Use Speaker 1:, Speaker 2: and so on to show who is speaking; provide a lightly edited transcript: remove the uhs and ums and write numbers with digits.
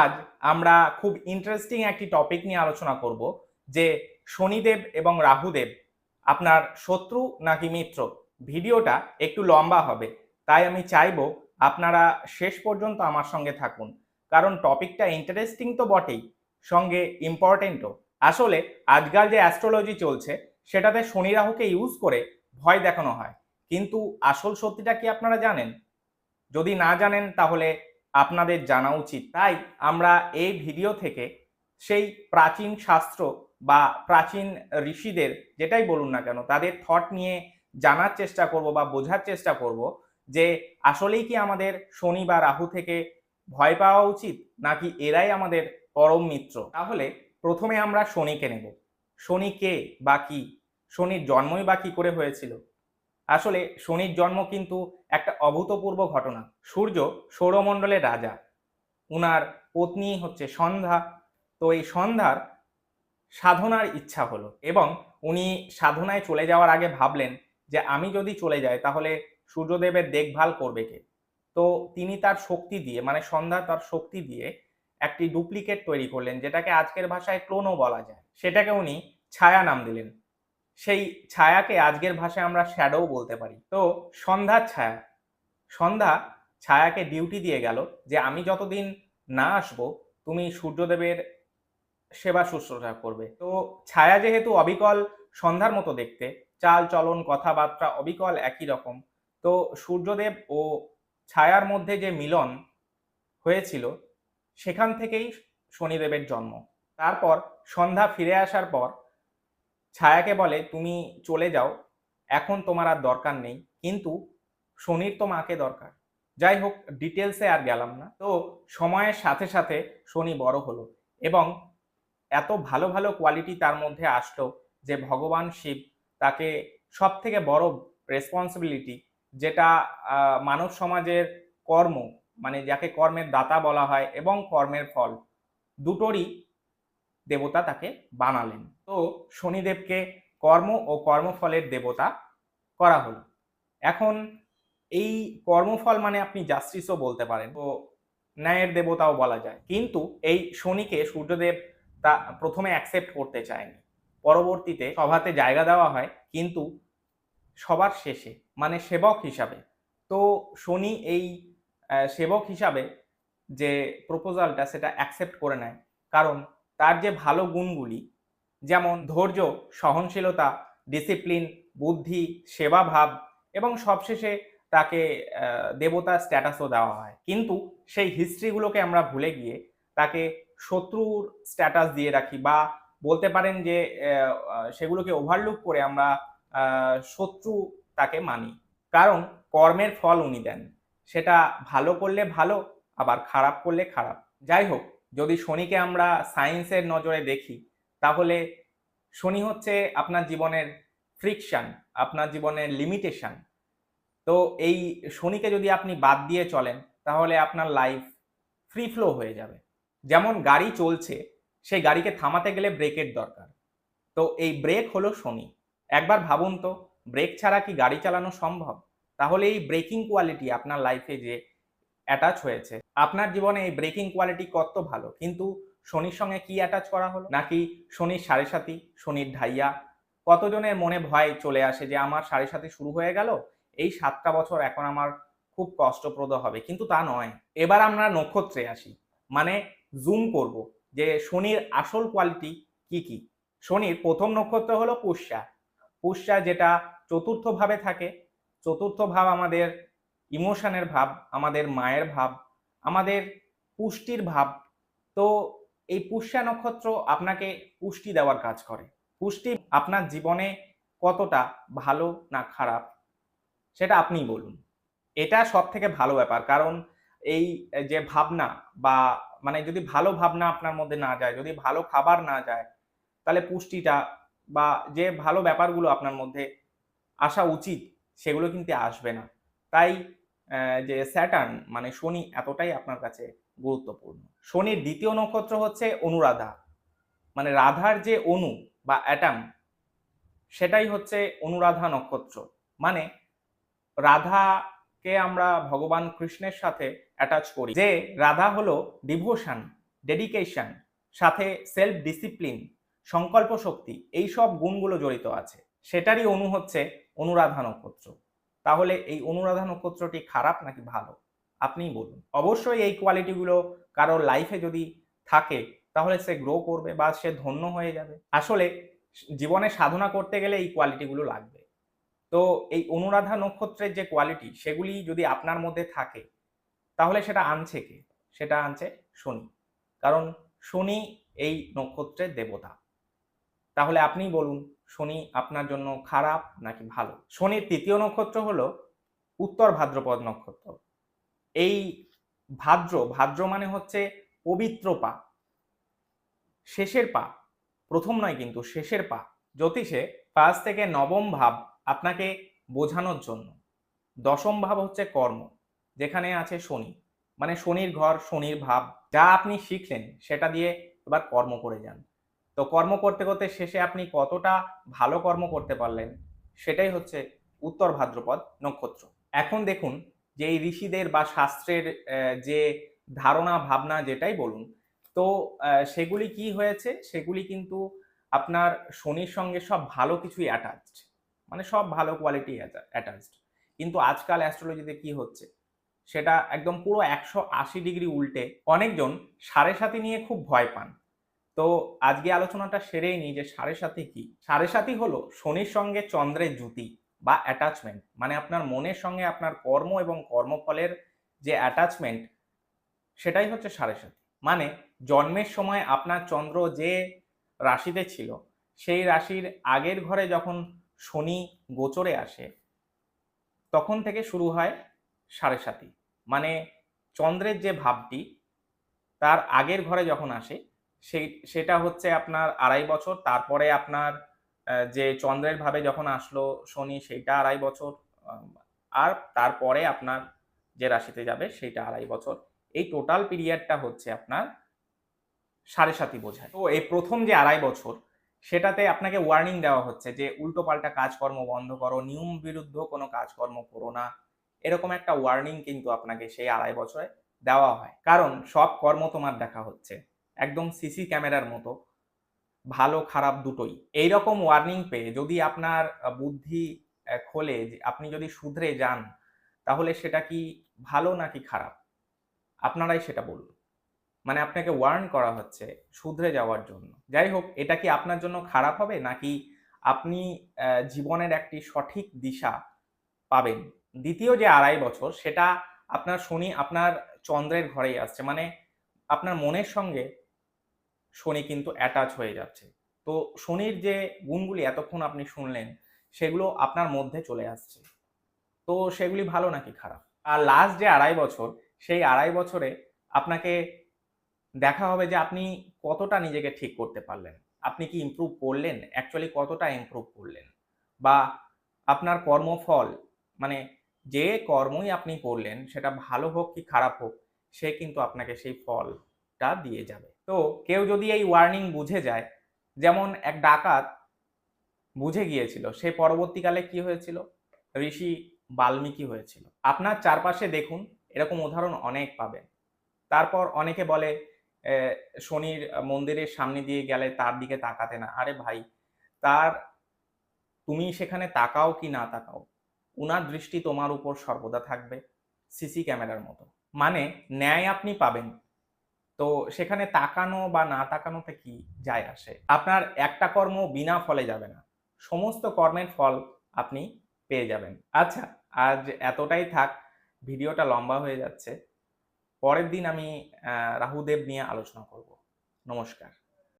Speaker 1: আজ আমরা খুব ইন্টারেস্টিং একটি টপিক নিয়ে আলোচনা করব যে শনিদেব এবং রাহুদেব আপনার শত্রু নাকি মিত্র। ভিডিওটা একটু লম্বা হবে, তাই আমি চাইবো আপনারা শেষ পর্যন্ত আমার সঙ্গে থাকুন, কারণ টপিকটা ইন্টারেস্টিং তো বটেই, সঙ্গে ইম্পর্টেন্টও। আসলে আজকাল যে অ্যাস্ট্রোলজি চলছে সেটাতে শনি রাহুকে ইউজ করে ভয় দেখানো হয়, কিন্তু আসল সত্যিটা কি আপনারা জানেন? যদি না জানেন তাহলে আপনাদের জানা উচিত। তাই আমরা এই ভিডিও থেকে সেই প্রাচীন শাস্ত্র বা প্রাচীন ঋষিদের যেটাই বলুন না কেন তাদের থট নিয়ে জানার চেষ্টা করব বা বোঝার চেষ্টা করব যে আসলেই কি আমাদের শনি বা রাহু থেকে ভয় পাওয়া উচিত, নাকি এরাই আমাদের পরম মিত্র। তাহলে প্রথমে আমরা শনিকে নেব। শনি কে বা কি? শনির জন্মই বা কি করে হয়েছিল? আসলে শনির জন্ম কিন্তু একটা অভূতপূর্ব ঘটনা। সূর্য সৌরমণ্ডলের রাজা, উনার পত্নী হচ্ছে সন্ধ্যা। তো এই সন্ধ্যার সাধনার ইচ্ছা হলো এবং উনি সাধনায় চলে যাওয়ার আগে ভাবলেন যে আমি যদি চলে যাই তাহলে সূর্যদেবের দেখভাল করবে কে। তো তিনি তার শক্তি দিয়ে, মানে সন্ধ্যা তার শক্তি দিয়ে একটি ডুপ্লিকেট তৈরি করলেন, যেটাকে আজকের ভাষায় ক্লোনও বলা যায়। সেটাকে উনি ছায়া নাম দিলেন। সেই ছায়াকে আজকের ভাষায় আমরা শ্যাডোও বলতে পারি। তো সন্ধ্যার ছায়া, সন্ধ্যা ছায়াকে ডিউটি দিয়ে গেল যে আমি যতদিন না আসবো তুমি সূর্যদেবের সেবা শুশ্রূষা করবে। তো ছায়া যেহেতু অবিকল সন্ধ্যার মতো দেখতে, চাল চলন কথাবার্তা অবিকল একই রকম, তো সূর্যদেব ও ছায়ার মধ্যে যে মিলন হয়েছিল সেখান থেকেই শনিদেবের জন্ম। তারপর সন্ধ্যা ফিরে আসার পর ছায়াকে বলে তুমি চলে যাও, এখন তোমার আর দরকার নেই, কিন্তু শনির তো মাকে দরকার। যাই হোক, ডিটেলসে আর গেলাম না। তো সময়ের সাথে সাথে শনি বড় হলো এবং এত ভালো ভালো কোয়ালিটি তার মধ্যে আসলো যে ভগবান শিব তাকে সব থেকে বড় রেসপন্সিবিলিটি, যেটা মানব সমাজের কর্ম, মানে যাকে কর্মের দাতা বলা হয় এবং কর্মের ফল দুটোরই দেবতা তাকে বানালেন। তো শনিদেবকে কর্ম ও কর্মফলের দেবতা করা হলো। এখন এই কর্মফল মানে আপনি জাস্টিসও বলতে পারেন, তো ন্যায়ের দেবতাও বলা যায়। কিন্তু এই শনিকে সূর্যদেব তা প্রথমে অ্যাকসেপ্ট করতে চায়নি, পরবর্তীতে সভাতে জায়গা দেওয়া হয়, কিন্তু সবার শেষে, মানে সেবক হিসাবে। তো শনি এই সেবক হিসাবে যে প্রপোজালটা সেটা অ্যাকসেপ্ট করে নেয়, কারণ তার যে ভালো গুণগুলি, যেমন ধৈর্য, সহনশীলতা, ডিসিপ্লিন, বুদ্ধি, সেবাভাব এবং সবশেষে তাকে দেবতা স্ট্যাটাসও দেওয়া হয়। কিন্তু সেই হিস্ট্রিগুলোকে আমরা ভুলে গিয়ে তাকে শত্রুর স্ট্যাটাস দিয়ে রাখি, বা বলতে পারেন যে সেগুলোকে ওভারলুক করে আমরা শত্রু তাকে মানি। কারণ কর্মের ফল উনি দেন, সেটা ভালো করলে ভালো, আবার খারাপ করলে খারাপ। যাই হোক, যদি শনিকে আমরা সায়েন্সের নজরে দেখি তাহলে শনি হচ্ছে আপনার জীবনের ফ্রিকশন, আপনার জীবনের লিমিটেশন। তো এই শনিকে যদি আপনি বাদ দিয়ে চলেন তাহলে আপনার লাইফ ফ্রি ফ্লো হয়ে যাবে। যেমন গাড়ি চলছে, সেই গাড়িকে থামাতে গেলে ব্রেকের দরকার, তো এই ব্রেক হলো শনি। একবার ভাবুন তো, ব্রেক ছাড়া কি গাড়ি চালানো সম্ভব? তাহলে এই ব্রেকিং কোয়ালিটি আপনার লাইফে যে অ্যাটাচ হয়েছে, আপনার জীবনে এই ব্রেকিং কোয়ালিটি কত ভালো, কিন্তু শনির সঙ্গে কি অ্যাটাচ করা হলো? নাকি শনির সাড়ে সাথী, শনির ঢাইয়া। কতজনের মনে ভয় চলে আসে যে আমার সাড়ে সাথী শুরু হয়ে গেল, এই 7টা বছর এখন আমার খুব কষ্টপ্রদ হবে, কিন্তু তা নয়। এবার আমরা নক্ষত্রে আসি, মানে জুম করব যে শনির আসল কোয়ালিটি কি কি। শনির প্রথম নক্ষত্র হলো পুষ্যা। পুষ্যা যেটা চতুর্থ ভাবে থাকে। চতুর্থ ভাব আমাদের ইমোশনের ভাব, আমাদের মায়ের ভাব, আমাদের পুষ্টির ভাব। তো এই পুষ্যা নক্ষত্র আপনাকে পুষ্টি দেওয়ার কাজ করে। পুষ্টি আপনার জীবনে কতটা ভালো না খারাপ সেটা আপনিই বলুন। এটা সব থেকে ভালো ব্যাপার, কারণ এই যে ভাবনা, বা মানে যদি ভালো ভাবনা আপনার মধ্যে না যায়, যদি ভালো খাবার না যায়, তাহলে পুষ্টিটা বা যে ভালো ব্যাপারগুলো আপনার মধ্যে আসা উচিত সেগুলো কিন্তু আসবে না। তাই যে স্যাটার্ন মানে শনি এতটাই আপনার কাছে গুরুত্বপূর্ণ। শনির দ্বিতীয় নক্ষত্র হচ্ছে অনুরাধা, মানে রাধার যে অণু বা অ্যাটম, সেটাই হচ্ছে অনুরাধা নক্ষত্র। মানে রাধাকে আমরা ভগবান কৃষ্ণের সাথে অ্যাটাচ করি, যে রাধা হলো ডিভোশন, ডেডিকেশন, সাথে সেলফ ডিসিপ্লিন, সংকল্প শক্তি, এই সব গুণগুলো জড়িত আছে। সেটারই অনু হচ্ছে অনুরাধা নক্ষত্র। তাহলে এই অনুরাধা নক্ষত্রটি খারাপ নাকি ভালো, আপনিই বলুন। অবশ্যই এই কোয়ালিটিগুলো কারোর লাইফে যদি থাকে তাহলে সে গ্রো করবে বা সে ধন্য হয়ে যাবে। আসলে জীবনে সাধনা করতে গেলে এই কোয়ালিটিগুলো লাগবে। তো এই অনুরাধা নক্ষত্রের যে কোয়ালিটি সেগুলি যদি আপনার মধ্যে থাকে তাহলে সেটা আনছে কে? সেটা আনছে শনি। কারণ শনি এই নক্ষত্রের দেবতা। তাহলে আপনিই বলুন শনি আপনার জন্য খারাপ নাকি ভালো? শনির তৃতীয় নক্ষত্র হলো উত্তর ভাদ্রপদ নক্ষত্র। এই ভাদ্র মানে হচ্ছে পবিত্র পা, শেষের পা, প্রথম নয় কিন্তু শেষের পা। জ্যোতিষে ৫ থেকে নবম ভাব আপনাকে বোঝানোর জন্য। দশম ভাব হচ্ছে কর্ম, যেখানে আছে শনি, মানে শনির ঘর, শনির ভাব। যা আপনি শিখলেন সেটা দিয়ে এবার কর্ম করে যান। তো কর্ম করতে করতে শেষে আপনি কতটা ভালো কর্ম করতে পারলেন সেটাই হচ্ছে উত্তর ভাদ্রপদ নক্ষত্র। এখন দেখুন যে এই ঋষিদের বা শাস্ত্রের যে ধারণা ভাবনা যেটাই বলুন, তো সেগুলি কি হয়েছে, সেগুলি কিন্তু আপনার শনির সঙ্গে সব ভালো কিছুই অ্যাটাচড, মানে সব ভালো কোয়ালিটি অ্যাটাচড। কিন্তু আজকাল অ্যাস্ট্রোলজিতে কি হচ্ছে সেটা একদম পুরো ১৮০ ডিগ্রি উল্টে। অনেকজন সাড়ে সাতি নিয়ে খুব ভয় পান। তো আজকে আলোচনাটা সেরেই নিই যে সাড়ে সাতি কি। সাড়ে সাতি হলো শনির সঙ্গে চন্দ্রের জুতি বা অ্যাটাচমেন্ট, মানে আপনার মনের সঙ্গে আপনার কর্ম এবং কর্মফলের যে অ্যাটাচমেন্ট সেটাই হচ্ছে সাড়ে সাতি। মানে জন্মের সময় আপনার চন্দ্র যে রাশিতে ছিল সেই রাশির আগের ঘরে যখন শনি গোচরে আসে তখন থেকে শুরু হয় সাড়ে সাতি। মানে চন্দ্রের যে ভাবটি তার আগের ঘরে যখন আসে সেটা হচ্ছে আপনার ২.৫ বছর। তারপরে আপনার যে চন্দ্রের ভাবে যখন আসলো শনি সেইটা ২.৫ বছর। আর তারপরে আপনার যে রাশিতে যাবে সেইটা ২.৫ বছর। এই টোটাল পিরিয়ডটা হচ্ছে আপনার সাড়ে সাতি বোঝায়। তো এই প্রথম যে ২.৫ বছর সেটাতে আপনাকে ওয়ার্নিং দেওয়া হচ্ছে যে উল্টোপাল্টা কাজকর্ম বন্ধ করো, নিয়ম বিরুদ্ধ কোনো কাজকর্ম করো না। এরকম একটা ওয়ার্নিং কিন্তু আপনাকে সেই ২.৫ বছরে দেওয়া হয়। কারণ সব কর্ম তোমার দেখা হচ্ছে একদম সিসি ক্যামেরার মতো, ভালো খারাপ দুটোই। এইরকম ওয়ার্নিং পেয়ে যদি আপনার বুদ্ধি খোলে, আপনি যদি শুধরে যান তাহলে সেটা কি ভালো নাকি খারাপ? আপনারাই সেটা বলুন। মানে আপনাকে ওয়ার্ন করা হচ্ছে শুধরে যাওয়ার জন্য। যাই হোক, এটা কি আপনার জন্য খারাপ হবে নাকি আপনি জীবনের একটি সঠিক দিশা পাবেন? দ্বিতীয় যে ২.৫ বছর সেটা আপনার শনি আপনার চন্দ্রের ঘরেই আসছে, মানে আপনার মনের সঙ্গে শনি কিন্তু অ্যাটাচ হয়ে যাচ্ছে। তো শনির যে গুণগুলি এতক্ষণ আপনি শুনলেন সেগুলো আপনার মধ্যে চলে আসছে। তো সেগুলি ভালো নাকি খারাপ? আর লাস্ট যে ২.৫ বছর সেই ২.৫ বছরে আপনাকে দেখা হবে যে আপনি কতটা নিজেকে ঠিক করতে পারলেন। আপনি কি ইমপ্রুভ করলেন? অ্যাকচুয়ালি কতটা ইমপ্রুভ করলেন? বা আপনার কর্মফল, মানে যে কর্মই আপনি করলেন সেটা ভালো হোক কি খারাপ হোক, সে কিন্তু আপনাকে সেই ফলটা দিয়ে যাবে। তো কেউ যদি এই ওয়ার্নিং বুঝে যায়, যেমন এক ডাকাত বুঝে গিয়েছিল, সে পরবর্তীকালে কি হয়েছিল? ঋষি বাল্মীকি হয়েছিল। আপনার চারপাশে দেখুন এরকম উদাহরণ অনেক পাবেন। তারপর অনেকে বলে শনির মন্দিরের সামনে দিয়ে গেলে তার দিকে তাকাতে না। আরে ভাই, তার তুমি সেখানে তাকাও কি না তাকাও, উনার দৃষ্টি তোমার উপর সর্বদা থাকবে সিসি ক্যামেরার মতো। মানে ন্যায় আপনি পাবেন। তো সেখানে তাকানো বা না তাকানোতে কি যায় আসে? আপনার একটা কর্ম বিনা ফলে যাবে না। সমস্ত কর্মের ফল আপনি পেয়ে যাবেন। আচ্ছা, আজ এতটাই থাক। ভিডিওটা লম্বা হয়ে যাচ্ছে। পরের দিন আমি রাহুদেব নিয়ে আলোচনা করব। নমস্কার।